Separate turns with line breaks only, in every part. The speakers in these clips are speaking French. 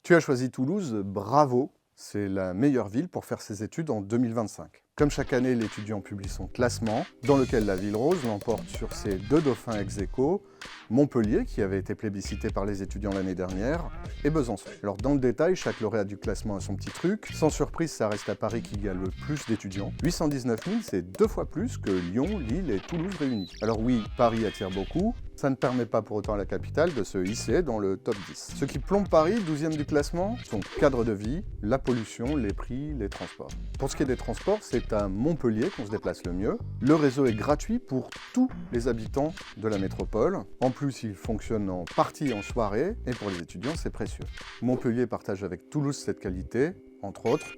Tu as choisi Toulouse, bravo, c'est la meilleure ville pour faire ses études en 2025. Comme chaque année, l'étudiant publie son classement, dans lequel la Ville Rose l'emporte sur ses deux dauphins ex aequo, Montpellier, qui avait été plébiscité par les étudiants l'année dernière, et Besançon. Alors dans le détail, chaque lauréat du classement a son petit truc. Sans surprise, ça reste à Paris qui gagne le plus d'étudiants. 819 000, c'est 2 fois plus que Lyon, Lille et Toulouse réunis. Alors oui, Paris attire beaucoup, ça ne permet pas pour autant à la capitale de se hisser dans le top 10. Ce qui plombe Paris, 12e du classement, son cadre de vie, la pollution, les prix, les transports. Pour ce qui est des transports, c'est à Montpellier qu'on se déplace le mieux. Le réseau est gratuit pour tous les habitants de la métropole. En plus, il fonctionne en partie en soirée, et pour les étudiants, c'est précieux. Montpellier partage avec Toulouse cette qualité, entre autres.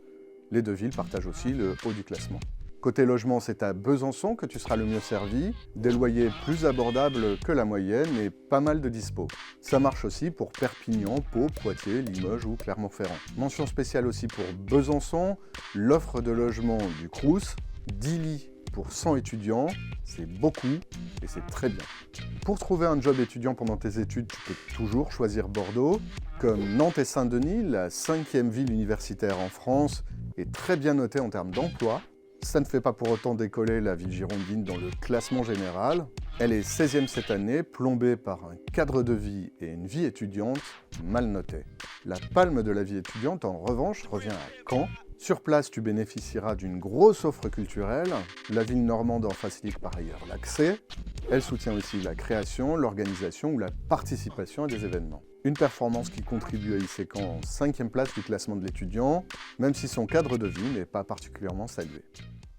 Les deux villes partagent aussi le haut du classement. Côté logement, c'est à Besançon que tu seras le mieux servi, des loyers plus abordables que la moyenne et pas mal de dispo. Ça marche aussi pour Perpignan, Pau, Poitiers, Limoges ou Clermont-Ferrand. Mention spéciale aussi pour Besançon, l'offre de logement du Crous, 10 lits pour 100 étudiants, c'est beaucoup et c'est très bien. Pour trouver un job étudiant pendant tes études, tu peux toujours choisir Bordeaux. Comme Nantes et Saint-Denis, la 5e ville universitaire en France est très bien notée en termes d'emploi. Ça ne fait pas pour autant décoller la ville girondine dans le classement général. Elle est 16e cette année, plombée par un cadre de vie et une vie étudiante mal notée. La palme de la vie étudiante, en revanche, revient à Caen. Sur place, tu bénéficieras d'une grosse offre culturelle. La ville normande en facilite par ailleurs l'accès. Elle soutient aussi la création, l'organisation ou la participation à des événements. Une performance qui contribue à hisser Caen en 5e place du classement de l'étudiant, même si son cadre de vie n'est pas particulièrement salué.